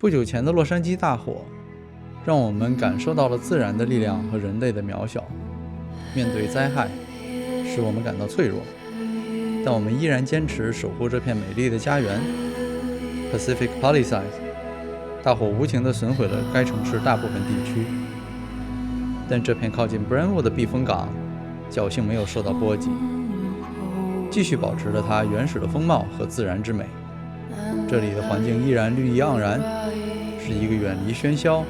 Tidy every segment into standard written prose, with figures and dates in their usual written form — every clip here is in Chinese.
不久前的洛杉矶大火，让我们感受到了自然的力量和人类的渺小。面对灾害，使我们感到脆弱，但我们依然坚持守护这片美丽的家园。Pacific Palisades， 大火无情地损毁了该城市大部分地区，但这片靠近 Brentwood 的避风港，侥幸没有受到波及，继续保持着它原始的风貌和自然之美。这里的环境依然绿意盎然，是一个远离喧嚣、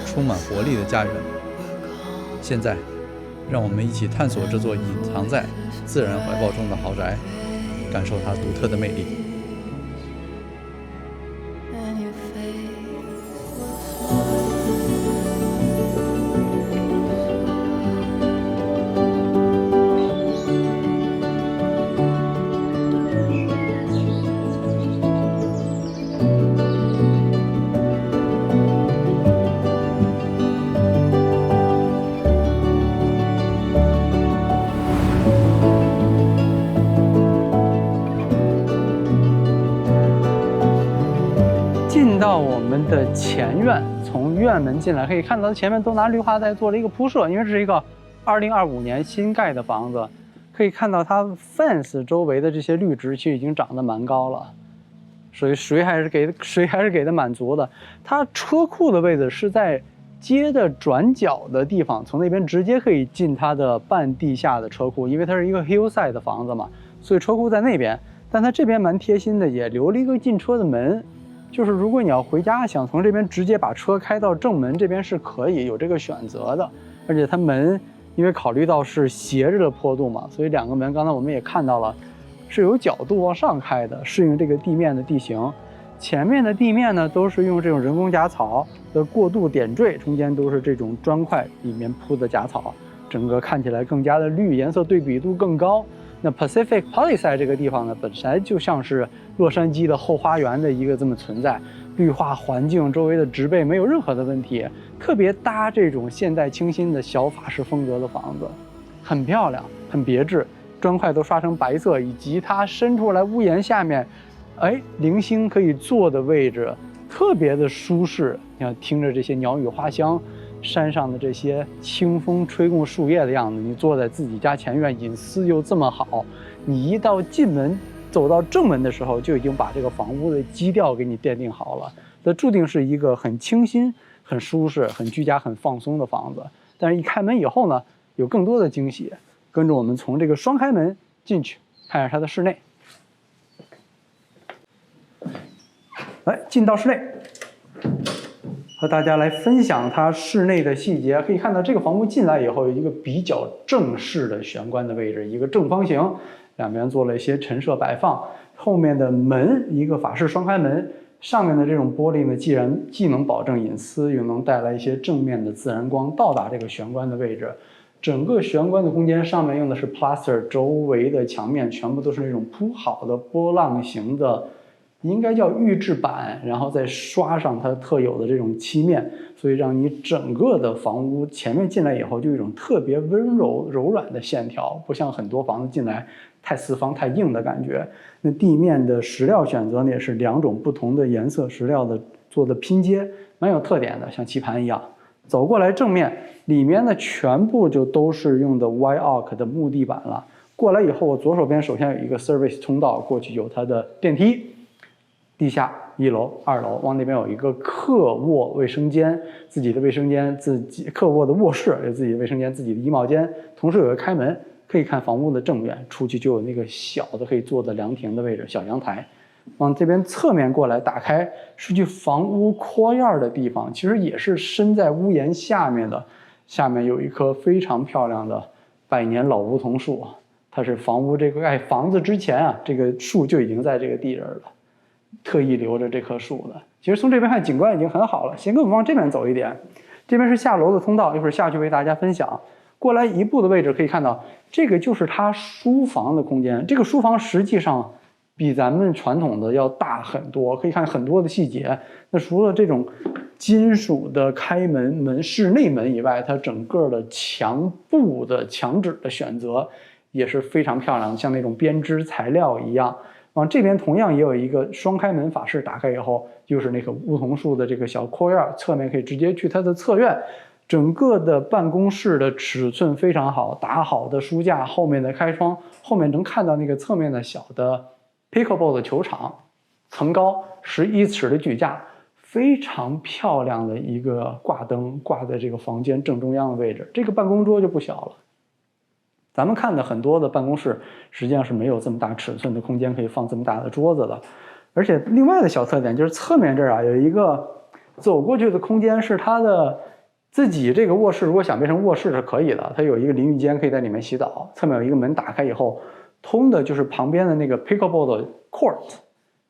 充满活力的家园。现在，让我们一起探索这座隐藏在自然怀抱中的豪宅，感受它独特的魅力。进到我们的前院，从院门进来可以看到前面都拿绿化带做了一个铺设，因为这是一个2025年新盖的房子，可以看到它 fence 周围的这些绿植其实已经长得蛮高了，所以水还是给的蛮足的。它车库的位置是在街的转角的地方，从那边直接可以进它的半地下的车库，因为它是一个 hillside 的房子嘛，所以车库在那边。但它这边蛮贴心的，也留了一个进车的门。就是如果你要回家，想从这边直接把车开到正门这边是可以有这个选择的，而且它门因为考虑到是斜着的坡度嘛，所以两个门刚才我们也看到了是有角度往上开的，适应这个地面的地形。前面的地面呢都是用这种人工假草的过渡点缀，中间都是这种砖块里面铺的假草，整个看起来更加的绿，颜色对比度更高。那 Pacific Palisades 这个地方呢，本来就像是洛杉矶的后花园的一个这么存在，绿化环境，周围的植被没有任何的问题，特别搭这种现代清新的小法式风格的房子，很漂亮，很别致，砖块都刷成白色，以及它伸出来屋檐下面，零星可以坐的位置，特别的舒适。你看，听着这些鸟语花香。山上的这些清风吹过树叶的样子，你坐在自己家前院，隐私又这么好，你一到进门走到正门的时候，就已经把这个房屋的基调给你奠定好了。这注定是一个很清新、很舒适、很居家、很放松的房子。但是，一开门以后呢，有更多的惊喜。跟着我们从这个双开门进去，看一下它的室内。来，进到室内。和大家来分享它室内的细节。可以看到这个房屋进来以后有一个比较正式的玄关的位置，一个正方形，两边做了一些陈设摆放。后面的门一个法式双开门，上面的这种玻璃呢，既能保证隐私，又能带来一些正面的自然光到达这个玄关的位置。整个玄关的空间上面用的是 plaster， 周围的墙面全部都是那种铺好的波浪形的。应该叫预制板，然后再刷上它特有的这种漆面，所以让你整个的房屋前面进来以后就有一种特别温柔柔软的线条，不像很多房子进来太四方太硬的感觉。那地面的石料选择呢也是两种不同的颜色石料的做的拼接，蛮有特点的，像棋盘一样。走过来正面，里面呢全部就都是用的 White Oak 的木地板了。过来以后，我左手边首先有一个 service 通道，过去有它的电梯。地下1楼、2楼，往那边有一个客卧卫生间，自己的卫生间，自己客卧的卧室，有自己的卫生间，自己的衣帽间，同时有个开门，可以看房屋的正面，出去就有那个小的可以坐的凉亭的位置，小阳台。往这边侧面过来打开，是去房屋扩院的地方，其实也是身在屋檐下面的，下面有一棵非常漂亮的百年老梧桐树，它是房屋这个盖房子之前啊，这个树就已经在这个地这儿了。特意留着这棵树的。其实从这边看景观已经很好了，先跟我们往这边走一点，这边是下楼的通道，一会儿下去为大家分享。过来一步的位置可以看到，这个就是它书房的空间。这个书房实际上比咱们传统的要大很多，可以看很多的细节。那除了这种金属的开门室内门以外，它整个的墙布的墙纸的选择也是非常漂亮的，像那种编织材料一样。往这边同样也有一个双开门法式，打开以后就是那棵梧桐树的这个小 courtyard， 侧面可以直接去它的侧院。整个的办公室的尺寸非常好，打好的书架，后面的开窗，后面能看到那个侧面的小的 pickleball 的球场，层高11尺的举架，非常漂亮的一个挂灯挂在这个房间正中央的位置。这个办公桌就不小了。咱们看的很多的办公室实际上是没有这么大尺寸的空间可以放这么大的桌子的。而且另外的小特点就是侧面这儿啊有一个走过去的空间，是它的自己这个卧室，如果想变成卧室是可以的，它有一个淋浴间可以在里面洗澡，侧面有一个门打开以后通的就是旁边的那个 pickleball 的 court，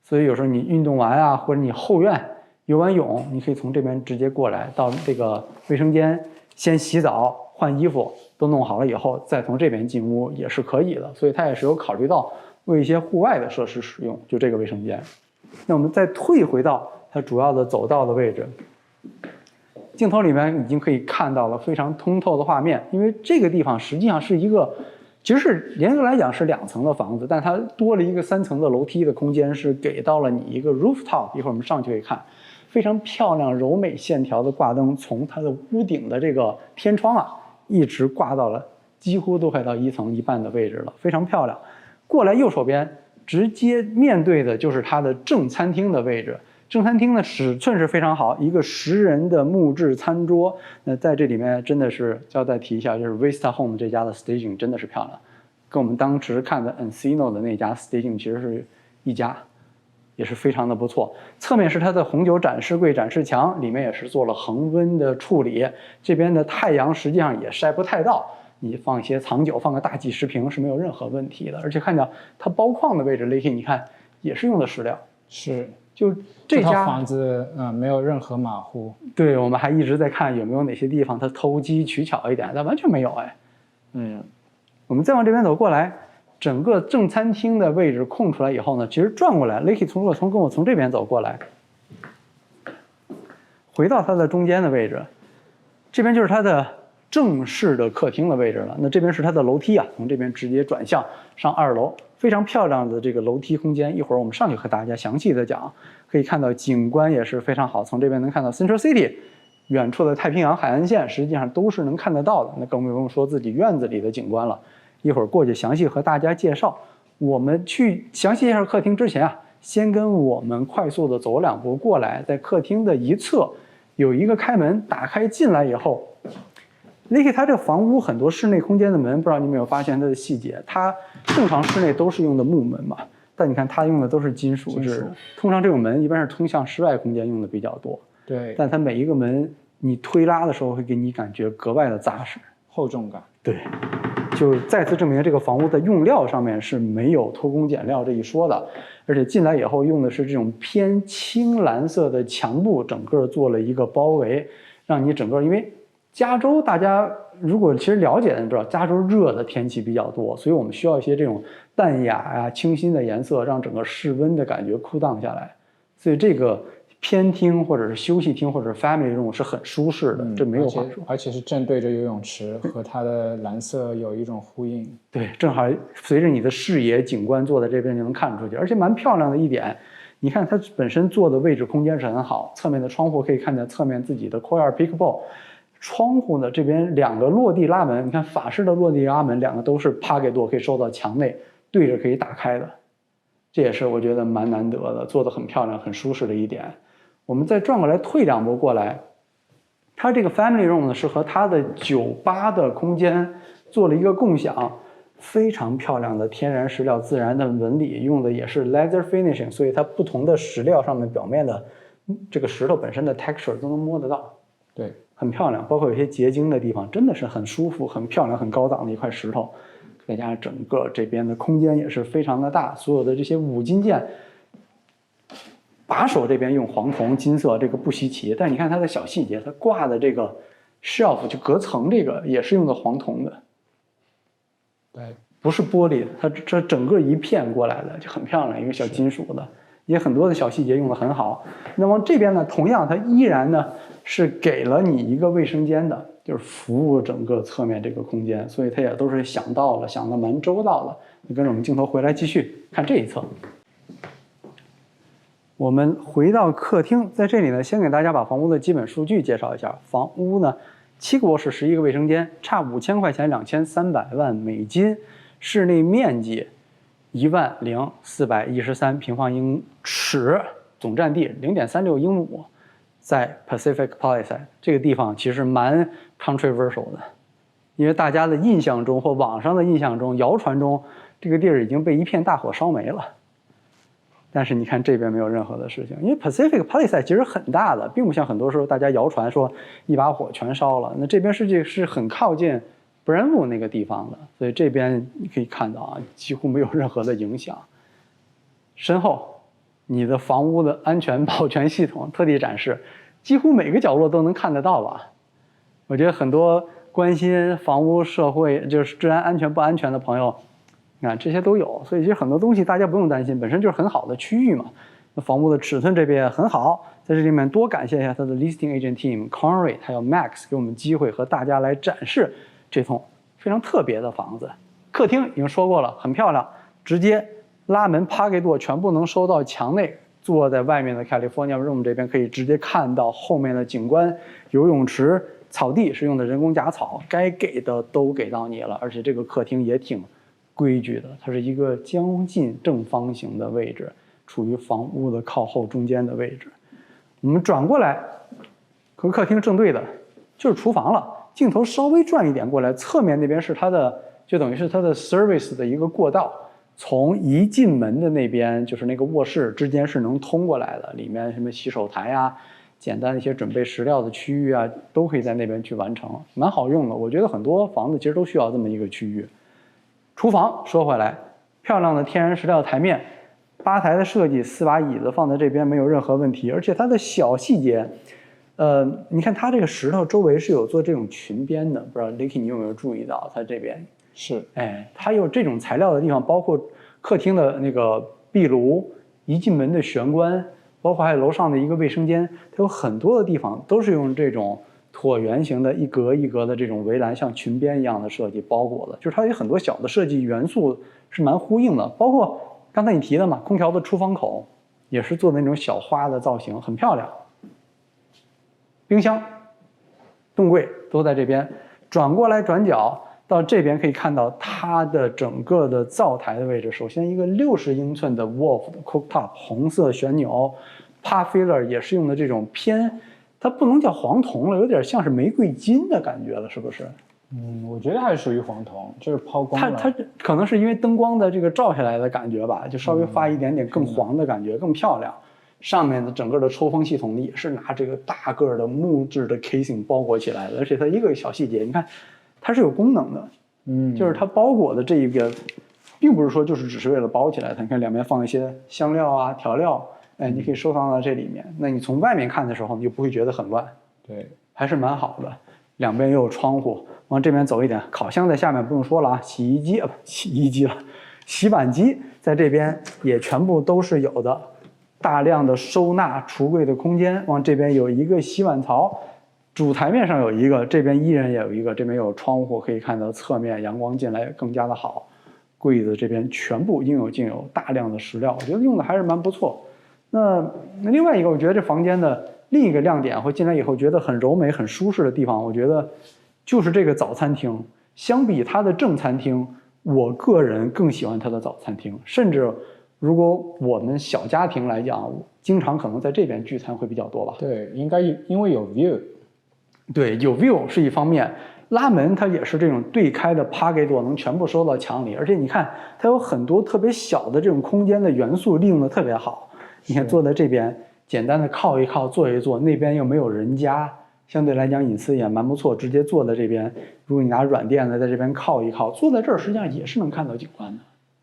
所以有时候你运动完啊，或者你后院游完泳，你可以从这边直接过来到这个卫生间先洗澡换衣服都弄好了以后再从这边进屋也是可以的，所以它也是有考虑到为一些户外的设施使用，就这个卫生间。那我们再退回到它主要的走道的位置，镜头里面已经可以看到了非常通透的画面，因为这个地方实际上是一个，其实是严格来讲是2层的房子，但它多了一个3层的楼梯的空间，是给到了你一个 rooftop。一会儿我们上去可以看，非常漂亮柔美线条的挂灯，从它的屋顶的这个天窗啊，一直挂到了几乎都快到1层1半的位置了，非常漂亮。过来右手边，直接面对的就是它的正餐厅的位置。正餐厅的尺寸是非常好，一个10人的木质餐桌。那在这里面真的是要再提一下，就是 Vista Home 这家的 staging 真的是漂亮，跟我们当时看的 Encino 的那家 staging 其实是一家，也是非常的不错。侧面是它的红酒展示柜、展示墙，里面也是做了恒温的处理。这边的太阳实际上也晒不太到，你放一些藏酒，放个大几十瓶是没有任何问题的。而且看到它包框的位置 ，Lakey 你看也是用的石料，是。就这家房子，没有任何马虎。对，我们还一直在看有没有哪些地方它投机取巧一点，但完全没有哎。我们再往这边走过来，整个正餐厅的位置空出来以后呢，其实转过来 ，Lakey 跟我从这边走过来，回到它的中间的位置，这边就是它的正式的客厅的位置了。那这边是它的楼梯啊，从这边直接转向上2楼。非常漂亮的这个楼梯空间，一会儿我们上去和大家详细的讲。可以看到景观也是非常好，从这边能看到 Central City， 远处的太平洋海岸线实际上都是能看得到的。那更不用说自己院子里的景观了。一会儿过去详细和大家介绍。我们去详细介绍客厅之前啊，先跟我们快速的走2步过来，在客厅的一侧有一个开门，打开进来以后。Lakey 它这个房屋很多室内空间的门，不知道你有没有发现它的细节？它正常室内都是用的木门嘛，但你看它用的都是金属制。通常这种门一般是通向室外空间用的比较多。对。但它每一个门你推拉的时候会给你感觉格外的扎实、厚重感。对，就再次证明这个房屋在用料上面是没有偷工减料这一说的。而且进来以后用的是这种偏青蓝色的墙布，整个做了一个包围，让你整个因为。加州大家如果其实了解的，你知道加州热的天气比较多，所以我们需要一些这种淡雅啊、清新的颜色，让整个室温的感觉酷荡下来。所以这个偏厅或者是休息厅或者是 family room 是很舒适的，这没有话说。而且是正对着游泳池，和它的蓝色有一种呼应。对，正好随着你的视野景观坐在这边就能看出去，而且蛮漂亮的一点。你看它本身坐的位置空间是很好，侧面的窗户可以看见侧面自己的 courtyard pickleball。窗户呢，这边2个落地拉门，你看法式的落地拉门，2个都是 pocket door 可以收到墙内，对着可以打开的，这也是我觉得蛮难得的，做得很漂亮、很舒适的一点。我们再转过来退2步过来，它这个 family room 呢是和它的酒吧的空间做了一个共享，非常漂亮的天然石料、自然的纹理，用的也是 leather finishing， 所以它不同的石料上面表面的这个石头本身的 texture 都能摸得到。对。很漂亮，包括有些结晶的地方，真的是很舒服、很漂亮、很高档的一块石头。再加上整个这边的空间也是非常的大，所有的这些五金件，把手这边用黄铜、金色，这个不稀奇。但你看它的小细节，它挂的这个 shelf 就隔层这个也是用的黄铜的，对，不是玻璃，它这整个一片过来的就很漂亮，一个小金属的。也很多的小细节用得很好。那么这边呢，同样它依然呢是给了你一个卫生间的，就是服务整个侧面这个空间，所以它也都是想到了，想得蛮周到的。你跟着我们镜头回来继续看这一侧。我们回到客厅，在这里呢，先给大家把房屋的基本数据介绍一下。房屋呢，7个卧室，11个卫生间，差5000块钱，2300万美金，室内面积10413平方英尺，总占地0.36英亩，在 Pacific Palisades 这个地方其实蛮 controversial 的，因为大家的印象中或网上的印象中，谣传中这个地儿已经被一片大火烧没了。但是你看这边没有任何的事情，因为 Pacific Palisades 其实很大的，并不像很多时候大家谣传说一把火全烧了。那这边是很靠近 Brentwood 那个地方的，所以这边你可以看到啊，几乎没有任何的影响。身后你的房屋的安全保全系统特地展示，几乎每个角落都能看得到吧。我觉得很多关心房屋社会就是治安安全不安全的朋友，你看这些都有，所以其实很多东西大家不用担心，本身就是很好的区域嘛。那房屋的尺寸这边也很好，在这里面多感谢一下他的 listing agent team Conrad 还有 Max 给我们机会和大家来展示这栋非常特别的房子。客厅已经说过了，很漂亮，直接拉门 pocket door 全部能收到墙内，坐在外面的 California Room 这边可以直接看到后面的景观，游泳池、草地是用的人工假草，该给的都给到你了，而且这个客厅也挺规矩的，它是一个将近正方形的位置，处于房屋的靠后中间的位置。我们转过来和客厅正对的就是厨房了，镜头稍微转一点过来，侧面那边是它的，就等于是它的 service 的一个过道，从一进门的那边就是那个卧室之间是能通过来的，里面什么洗手台啊，简单的一些准备食料的区域啊，都可以在那边去完成，蛮好用的。我觉得很多房子其实都需要这么一个区域。厨房说回来，漂亮的天然石料台面，吧台的设计，4把椅子放在这边没有任何问题，而且它的小细节，你看它这个石头周围是有做这种裙边的，不知道 Licky 你有没有注意到它这边？是，它有这种材料的地方，包括客厅的那个壁炉，一进门的玄关，包括还有楼上的一个卫生间，它有很多的地方都是用这种椭圆形的一格一格的这种围栏，像裙边一样的设计包裹的，就是它有很多小的设计元素是蛮呼应的，包括刚才你提的嘛，空调的出风口也是做的那种小花的造型，很漂亮。冰箱、冻柜都在这边，转过来转角到这边可以看到它的整个的灶台的位置。首先一个60英寸的 Wolf 的 cooktop， 红色旋钮 ，pot filler 也是用的这种偏，它不能叫黄铜了，有点像是玫瑰金的感觉了，是不是？我觉得还是属于黄铜，就是抛光了。它可能是因为灯光的这个照下来的感觉吧，就稍微发一点点更黄的感觉，更漂亮。上面的整个的抽风系统也是拿这个大个的木质的 casing 包裹起来的，而且它一个小细节，你看它是有功能的，就是它包裹的这一个，并不是说就是只是为了包起来它，你看两边放一些香料啊、调料，你可以收藏到这里面。那你从外面看的时候，你就不会觉得很乱，对，还是蛮好的。两边也有窗户，往这边走一点，烤箱在下面不用说了啊，洗碗机在这边也全部都是有的。大量的收纳橱柜的空间，往这边有一个洗碗槽，主台面上有一个，这边依然也有一个，这边有窗户可以看到侧面阳光进来更加的好。柜子这边全部应有尽有，大量的食料，我觉得用的还是蛮不错。那另外一个，我觉得这房间的另一个亮点，会进来以后觉得很柔美、很舒适的地方，我觉得就是这个早餐厅。相比它的正餐厅，我个人更喜欢它的早餐厅，甚至。如果我们小家庭来讲，经常可能在这边聚餐会比较多吧？对，应该因为有 view。对，有 view 是一方面，拉门它也是这种对开的 pocket door 能全部收到墙里，而且你看它有很多特别小的这种空间的元素利用的特别好。你看坐在这边，简单的靠一靠，坐一坐，那边又没有人家，相对来讲隐私也蛮不错。直接坐在这边，如果你拿软垫子在这边靠一靠，坐在这儿实际上也是能看到景观的。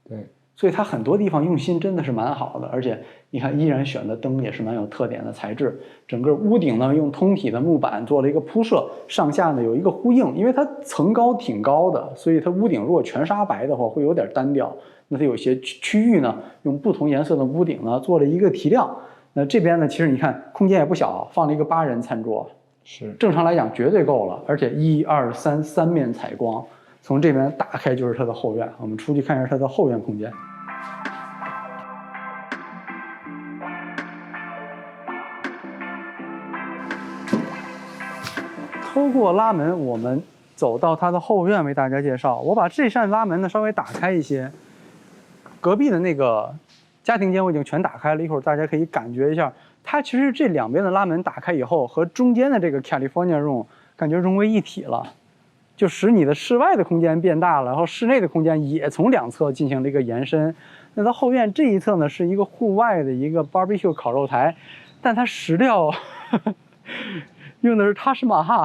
对。所以它很多地方用心真的是蛮好的，而且你看依然选的灯也是蛮有特点的材质，整个屋顶呢用通体的木板做了一个铺设，上下呢有一个呼应，因为它层高挺高的，所以它屋顶如果全刷白的话会有点单调，那它有些区域呢用不同颜色的屋顶呢做了一个提亮。那这边呢其实你看空间也不小，放了一个8人餐桌，是正常来讲绝对够了，而且1、2、3三面采光。从这边打开就是它的后院，我们出去看一下它的后院空间。抽过拉门，我们走到它的后院为大家介绍。我把这扇拉门呢稍微打开一些，隔壁的那个家庭间我已经全打开了，一会儿大家可以感觉一下，它其实这两边的拉门打开以后，和中间的这个 California Room 感觉融为一体了，就使你的室外的空间变大了，然后室内的空间也从两侧进行了一个延伸。那到后院这一侧呢，是一个户外的一个 barbecue 烤肉台，但它石料用的是塔什马哈，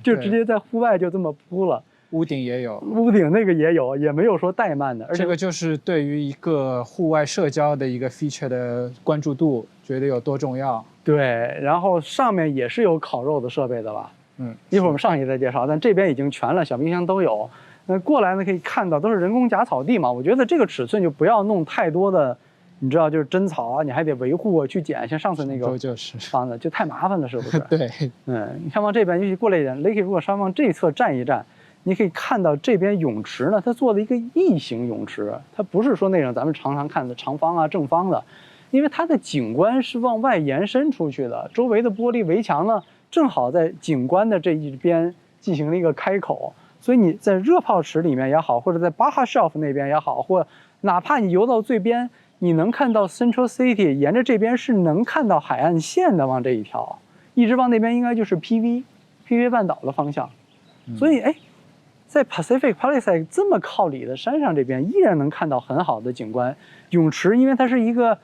就直接在户外就这么铺了。屋顶也有，屋顶那个也有，也没有说怠慢的。而且这个就是对于一个户外社交的一个 feature 的关注度，觉得有多重要。对，然后上面也是有烤肉的设备的吧？一会儿我们上去再介绍，但这边已经全了，小冰箱都有。那过来呢，可以看到都是人工假草地嘛。我觉得这个尺寸就不要弄太多的，你知道，就是真草啊，你还得维护去剪，像上次那个房子就太麻烦了，是不是？对，你看往这边，尤其过来一点 ，Lakey 如果稍微往这一侧站一站，你可以看到这边泳池呢，它做了一个异形泳池，它不是说那种咱们常常看的长方啊、正方的，因为它的景观是往外延伸出去的，周围的玻璃围墙呢，正好在景观的这一边进行了一个开口，所以你在热泡池里面也好，或者在 Baja Shelf 那边也好，或哪怕你游到最边，你能看到 Central City， 沿着这边是能看到海岸线的，往这一条，一直往那边应该就是 PV 半岛的方向，所以在 Pacific Palisades 这么靠里的山上这边，依然能看到很好的景观。泳池因为它是一个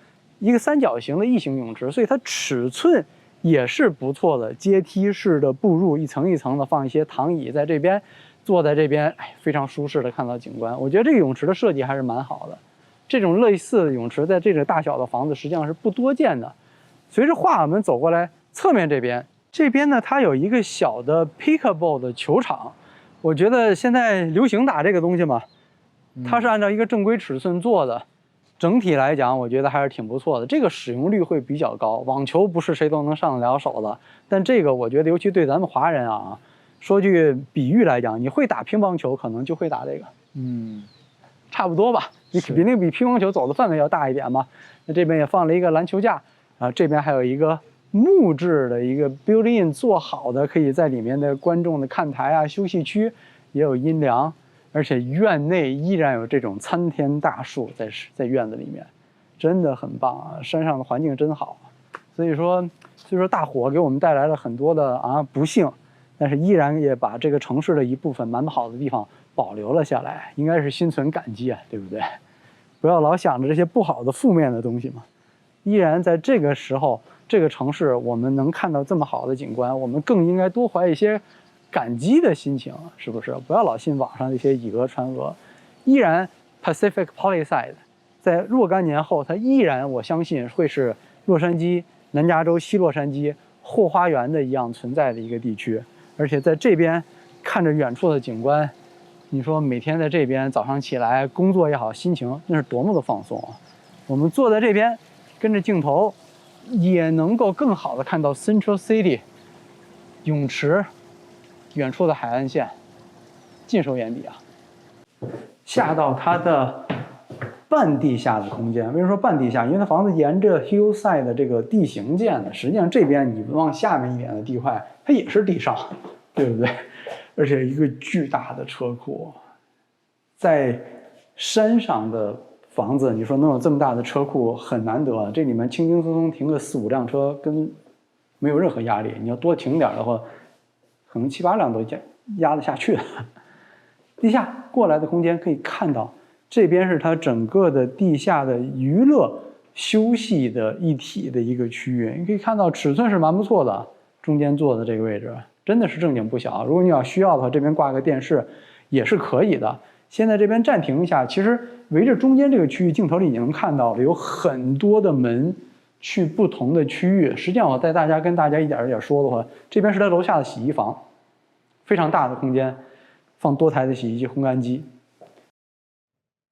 三角形的异形泳池，所以它尺寸也是不错的，阶梯式的步入，一层一层的放一些躺椅在这边，坐在这边，非常舒适的看到景观。我觉得这个泳池的设计还是蛮好的。这种类似的泳池在这个大小的房子实际上是不多见的。随着画我们走过来，侧面这边呢，它有一个小的 pickleball 的球场。我觉得现在流行打这个东西嘛，它是按照一个正规尺寸做的，整体来讲我觉得还是挺不错的。这个使用率会比较高，网球不是谁都能上得了手的，但这个我觉得尤其对咱们华人啊，说句比喻来讲，你会打乒乓球可能就会打这个，差不多吧，比乒乓球走的范围要大一点嘛。那这边也放了一个篮球架啊，这边还有一个木质的一个 built-in 做好的，可以在里面的观众的看台啊、休息区也有阴凉，而且院内依然有这种参天大树在院子里面，真的很棒啊！山上的环境真好，所以说大火给我们带来了很多的不幸，但是依然也把这个城市的一部分蛮好的地方保留了下来，应该是心存感激啊，对不对？不要老想着这些不好的负面的东西嘛。依然在这个时候，这个城市我们能看到这么好的景观，我们更应该多怀一些感激的心情，是不是？不要老信网上那些以讹传讹。依然 Pacific Palisades 在若干年后，它依然我相信会是洛杉矶、南加州西洛杉矶后花园的一样存在的一个地区。而且在这边看着远处的景观，你说每天在这边早上起来工作也好，心情那是多么的放松啊！我们坐在这边，跟着镜头，也能够更好的看到 Central City 泳池、远处的海岸线，尽收眼底啊！下到它的半地下的空间，为什么说半地下？因为它房子沿着 hillside 的这个地形建的，实际上这边你往下面一点的地块，它也是地上，对不对？而且一个巨大的车库，在山上的房子，你说能有这么大的车库很难得，这里面轻轻松松停个4-5辆车，跟没有任何压力。你要多停点的话，可能7-8辆都压得下去。地下过来的空间可以看到，这边是它整个的地下的娱乐休息的一体的一个区域，你可以看到尺寸是蛮不错的，中间坐的这个位置真的是正经不小。如果你要需要的话，这边挂个电视也是可以的。现在这边暂停一下，其实围着中间这个区域，镜头里你能看到有很多的门去不同的区域。实际上我跟大家一点一点说的话，这边是它楼下的洗衣房，非常大的空间，放多台的洗衣机、烘干机，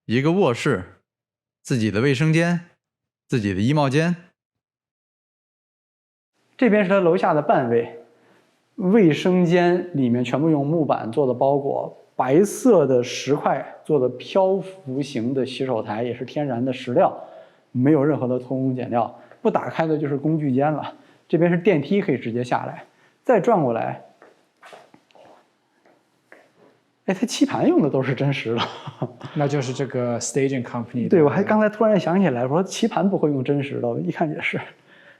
一个卧室，自己的卫生间，自己的衣帽间。这边是它楼下的半卫，卫生间里面全部用木板做的包裹，白色的石块做的漂浮型的洗手台，也是天然的石料，没有任何的偷工减料。不打开的就是工具间了。这边是电梯，可以直接下来。再转过来，哎，它漆盘用的都是真实的。那就是这个 staging company 的。对，我还刚才突然想起来，我说棋盘不会用真实的，一看也是。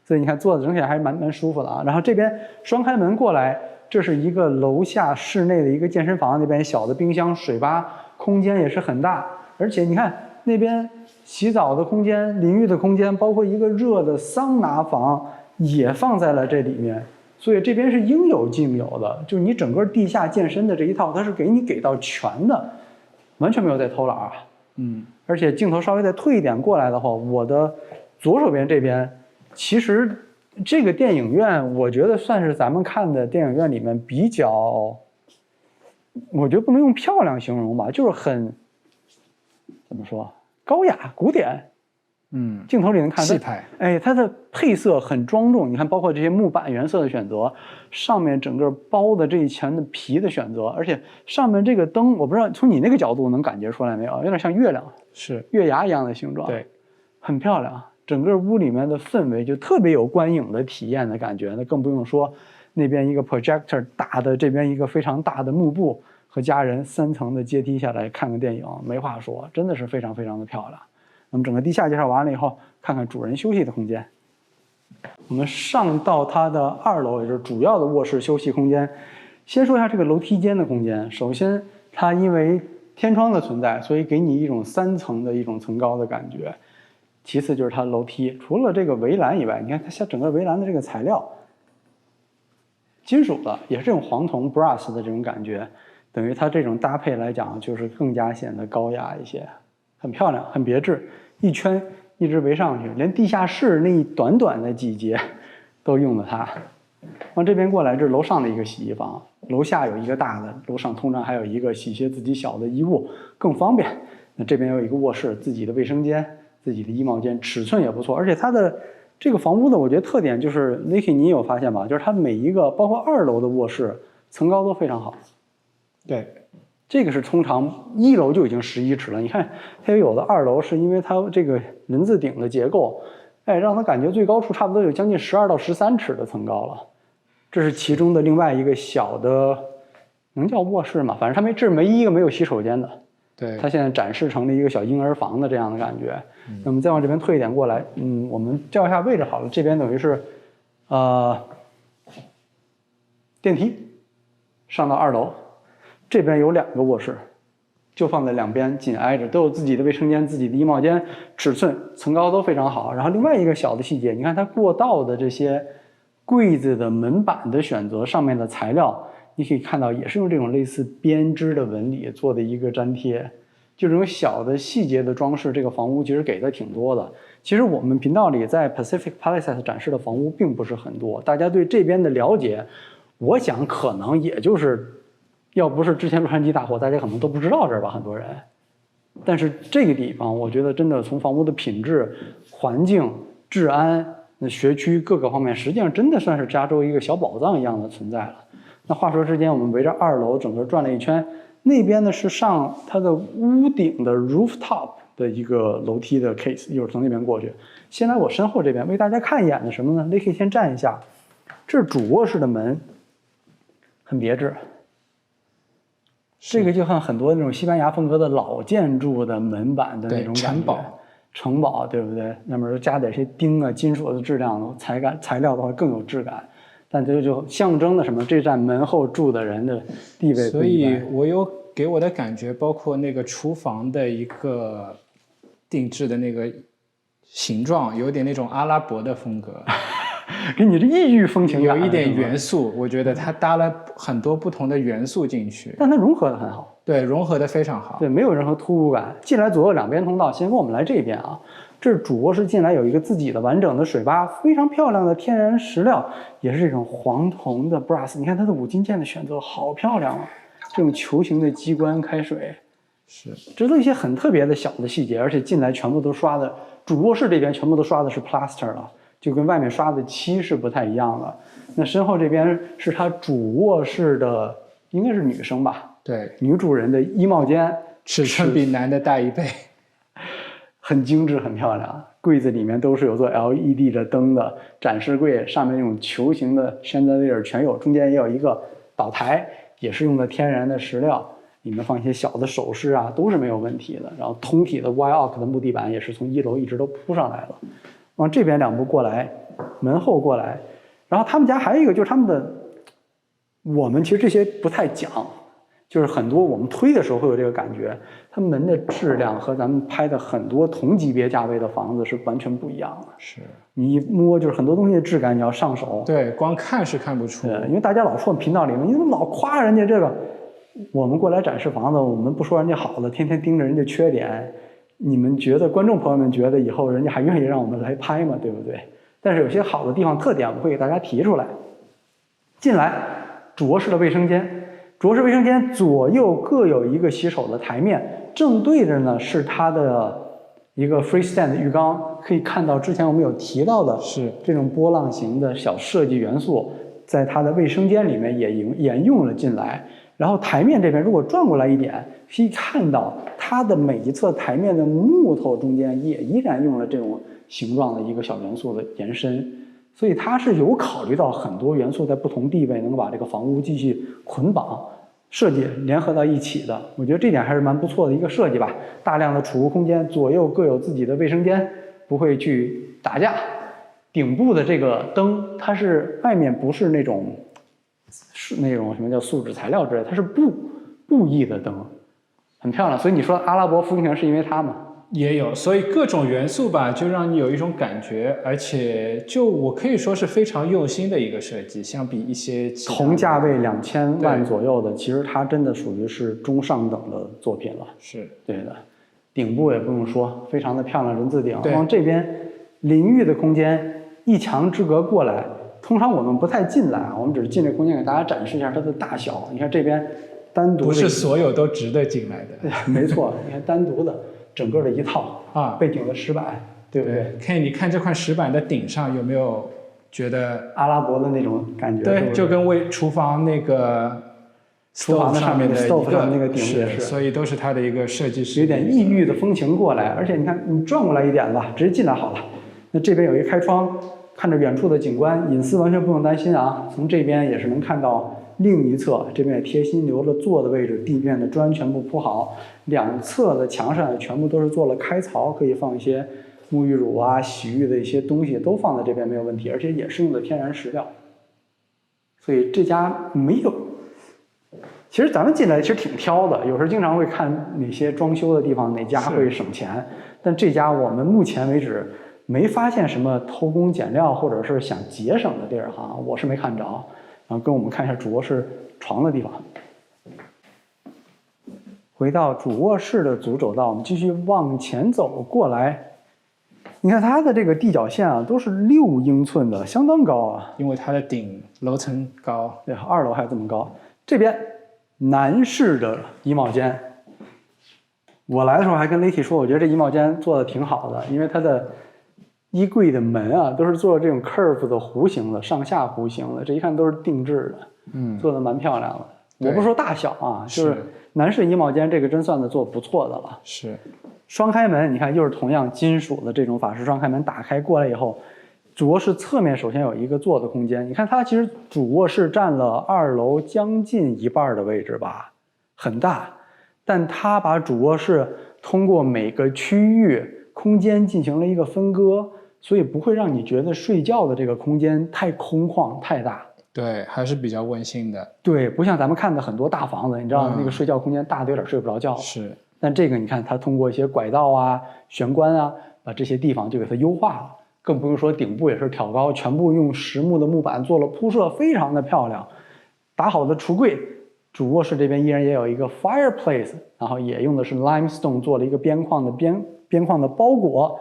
所以你看坐的整体还蛮舒服的啊。然后这边双开门过来，这是一个楼下室内的一个健身房，那边小的冰箱、水吧，空间也是很大。而且你看那边洗澡的空间、淋浴的空间，包括一个热的桑拿房也放在了这里面。所以这边是应有尽有的，就是你整个地下健身的这一套，它是给到全的，完全没有在偷懒啊。而且镜头稍微再退一点过来的话，我的左手边这边，其实这个电影院，我觉得算是咱们看的电影院里面比较，我觉得不能用漂亮形容吧，就是很怎么说，高雅古典。镜头里能看气派，哎，它的配色很庄重。你看，包括这些木板原色的选择，上面整个包的这一层的皮的选择，而且上面这个灯，我不知道从你那个角度能感觉出来没有，有点像月亮，是月牙一样的形状，对，很漂亮。整个屋里面的氛围就特别有观影的体验的感觉，那更不用说那边一个 projector 大的，这边一个非常大的幕布，和家人3层的阶梯下来看个电影，没话说，真的是非常非常的漂亮。那么整个地下介绍完了以后，看看主人休息的空间。我们上到它的2楼，也就是主要的卧室休息空间。先说一下这个楼梯间的空间。首先，它因为天窗的存在，所以给你一种3层的一种层高的感觉。其次就是它楼梯，除了这个围栏以外，你看它像整个围栏的这个材料，金属的，也是这种黄铜 brass 的这种感觉，等于它这种搭配来讲，就是更加显得高雅一些。很漂亮，很别致，一圈一直围上去，连地下室那短短的几节都用了它。往这边过来，这是楼上的一个洗衣房，楼下有一个大的，楼上通常还有一个洗些自己小的衣物，更方便。那这边有一个卧室，自己的卫生间，自己的衣帽间，尺寸也不错。而且它的这个房屋的，我觉得特点就是 Vicky 你有发现吗？就是它每一个，包括2楼的卧室，层高都非常好。对。这个是通常1楼就已经11尺了，你看它有的2楼是因为它这个人字顶的结构，哎，让它感觉最高处差不多有将近12到13尺的层高了。这是其中的另外一个小的，能叫卧室吗？反正它这没一个没有洗手间的。对，它现在展示成了一个小婴儿房的这样的感觉。那么再往这边退一点过来，我们调一下位置好了，这边等于是电梯上到2楼。这边有2个卧室，就放在两边紧挨着，都有自己的卫生间、自己的衣帽间，尺寸、层高都非常好。然后另外一个小的细节，你看它过道的这些柜子的门板的选择，上面的材料，你可以看到也是用这种类似编织的纹理做的一个粘贴。就这种小的细节的装饰，这个房屋其实给的挺多的。其实我们频道里在 Pacific Palisades 展示的房屋并不是很多，大家对这边的了解，我想可能也就是。要不是之前洛杉矶大火，大家可能都不知道这儿吧，很多人。但是这个地方，我觉得真的从房屋的品质、环境、治安、学区各个方面，实际上真的算是加州一个小宝藏一样的存在了。那话说之间，我们围着2楼整个转了一圈，那边呢是上它的屋顶的 rooftop 的一个楼梯的 case， 一会儿从那边过去。先来我身后这边为大家看一眼的什么呢 ？Vicky 先站一下，这是主卧室的门，很别致。这个就像很多那种西班牙风格的老建筑的门板的那种感觉，城堡对不对？那么加点些钉啊、金属的质量的材料的话更有质感，但这就象征了什么？这扇门后住的人的地位。所以我有给我的感觉，包括那个厨房的一个定制的那个形状，有点那种阿拉伯的风格。给你这异域风情感，有一点元素，我觉得它搭了很多不同的元素进去，但它融合的很好，对，融合的非常好，对，没有任何突兀感。进来左右两边通道，先跟我们来这边啊，这是主卧室，进来有一个自己的完整的水吧，非常漂亮的天然石料，也是这种黄铜的 brass， 你看它的五金件的选择好漂亮啊，这种球形的机关开水，是，这都一些很特别的小的细节，而且进来全部都刷的，主卧室这边全部都刷的是 plaster 了。就跟外面刷的漆是不太一样的。那身后这边是他主卧室的，应该是女生吧？对，女主人的衣帽间，尺寸比男的大1倍，很精致，很漂亮。柜子里面都是有做 LED 的灯的，展示柜上面那种球形的 chandelier 全有，中间也有一个岛台，也是用的天然的石料。里面放一些小的首饰啊，都是没有问题的。然后通体的 Y Oak 的木地板也是从1楼一直都铺上来了。往这边2步过来，门后过来，然后他们家还有一个就是他们的，我们其实这些不太讲，就是很多我们推的时候会有这个感觉，它门的质量和咱们拍的很多同级别价位的房子是完全不一样的。是你一摸就是很多东西的质感，你要上手。对，光看是看不出。因为大家老说频道里面，你怎么老夸人家这个？我们过来展示房子，我们不说人家好的，天天盯着人家缺点。你们觉得观众朋友们觉得以后人家还愿意让我们来拍吗？对不对？但是有些好的地方特点，我们会给大家提出来。进来，主卧室的卫生间。主卧室卫生间左右各有一个洗手的台面，正对着呢是它的一个 freestand 的浴缸，可以看到之前我们有提到的是这种波浪形的小设计元素，在它的卫生间里面也沿用了进来。然后台面这边如果转过来一点，可以看到它的每一侧台面的木头中间也依然用了这种形状的一个小元素的延伸。所以它是有考虑到很多元素在不同地位能把这个房屋继续捆绑设计联合到一起的。我觉得这点还是蛮不错的一个设计吧。大量的储物空间，左右各有自己的卫生间，不会去打架。顶部的这个灯，它是外面不是那种什么叫树脂材料之类的，它是布艺的灯，很漂亮。所以你说阿拉伯风情是因为它吗？也有，所以各种元素吧，就让你有一种感觉，而且就我可以说是非常用心的一个设计，相比一些同价位2000万左右的，其实它真的属于是中上等的作品了。是对的，顶部也不用说，非常的漂亮，人字顶。往这边淋浴的空间一墙之隔过来，通常我们不太进来，我们只是进这空间给大家展示一下它的大小。你看这边单独不是所有都值得进来的。对，没错，你看单独的。整个的一套啊，背景的石板，对不对？你看这块石板的顶上有没有觉得阿拉伯的那种感觉？对，就跟厨房那个厨房上面的 stove 上那个顶也是，所以都是它的一个设计师，有点异域的风情过来。而且你看，你转过来一点吧，直接进来好了。那这边有一开窗，看着远处的景观，隐私完全不用担心啊。从这边也是能看到。另一侧这边也贴心留了坐的位置，地面的砖全部铺好，两侧的墙上也全部都是做了开槽，可以放一些沐浴乳啊、洗浴的一些东西，都放在这边没有问题，而且也是用的天然石料，所以这家没有。其实咱们进来其实挺挑的，有时候经常会看哪些装修的地方哪家会省钱，但这家我们目前为止没发现什么偷工减料或者是想节省的地儿哈，我是没看着。然后跟我们看一下主卧室床的地方。回到主卧室的主走道，我们继续往前走过来。你看它的这个地脚线啊，都是6英寸的，相当高啊。因为它的楼层高，对，2楼还这么高。这边男士的衣帽间，我来的时候还跟雷体说，我觉得这衣帽间做的挺好的，因为它的衣柜的门啊，都是做这种 curve 的弧形的，上下弧形的，这一看都是定制的，做的蛮漂亮的。我不说大小啊，就是男士衣帽间这个真算的做不错的了。是，双开门，你看又是同样金属的这种法式双开门，打开过来以后，主卧室侧面首先有一个坐的空间。你看它其实主卧室占了2楼将近一半的位置吧，很大，但它把主卧室通过每个区域空间进行了一个分割。所以不会让你觉得睡觉的这个空间太空旷太大，对，还是比较温馨的。对，不像咱们看的很多大房子，你知道那个睡觉空间大的有点睡不着觉。是，但这个你看它通过一些拐道啊、玄关啊，把这些地方就给它优化了，更不用说顶部也是挑高，全部用实木的木板做了铺设，非常的漂亮。打好的橱柜，主卧室这边依然也有一个 fireplace， 然后也用的是 limestone 做了一个边框的包裹。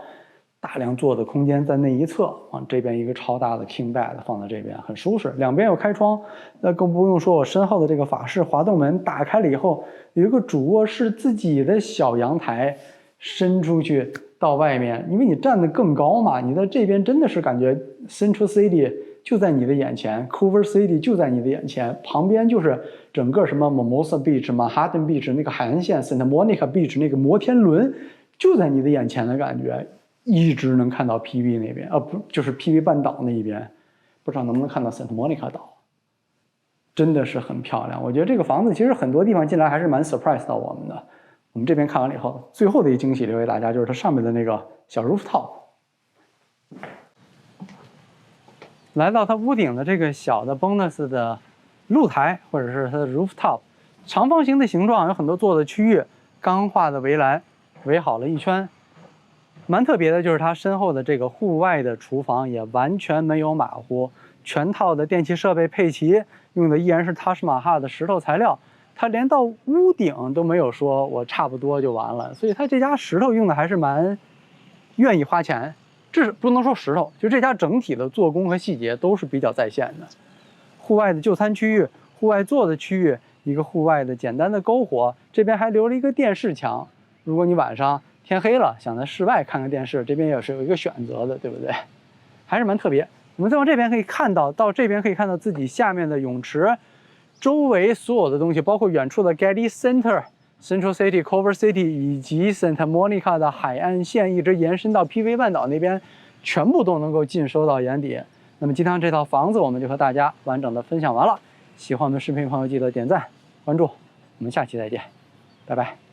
大量坐的空间在那一侧，往这边一个超大的 king bed 放在这边，很舒适。两边有开窗，那更不用说我身后的这个法式滑动门打开了以后，有一个主卧室自己的小阳台伸出去到外面，因为你站得更高嘛，你在这边真的是感觉 Central City 就在你的眼前， Culver City 就在你的眼前，旁边就是整个什么 Mimosa Beach、Manhattan Beach 那个海岸线 Santa Monica Beach 那个摩天轮就在你的眼前的感觉。一直能看到 PV 那边，不就是 PV 半岛那一边，不知道能不能看到 Santa Monica 岛。真的是很漂亮。我觉得这个房子其实很多地方进来还是蛮 surprise 到我们的。我们这边看完了以后，最后的一惊喜留给大家，就是它上面的那个小 rooftop。来到它屋顶的这个小的 bonus 的露台，或者是它的 rooftop， 长方形的形状，有很多坐的区域，钢化的围栏围好了一圈。蛮特别的就是它身后的这个户外的厨房也完全没有马虎，全套的电器设备配齐，用的依然是塔什马哈的石头材料。它连到屋顶都没有说我差不多就完了，所以它这家石头用的还是蛮愿意花钱。这是不能说石头，就这家整体的做工和细节都是比较在线的。户外的就餐区域、户外坐的区域，一个户外的简单的篝火，这边还留了一个电视墙。如果你晚上天黑了想在室外看个电视，这边也是有一个选择的，对不对？还是蛮特别。我们再往这边可以看到，到这边可以看到自己下面的泳池。周围所有的东西，包括远处的 Getty Center、Central City、Culver City 以及 Santa Monica 的海岸线，一直延伸到 PV 半岛那边，全部都能够尽收到眼底。那么今天这套房子，我们就和大家完整的分享完了。喜欢我们的视频朋友，记得点赞、关注。我们下期再见，拜拜。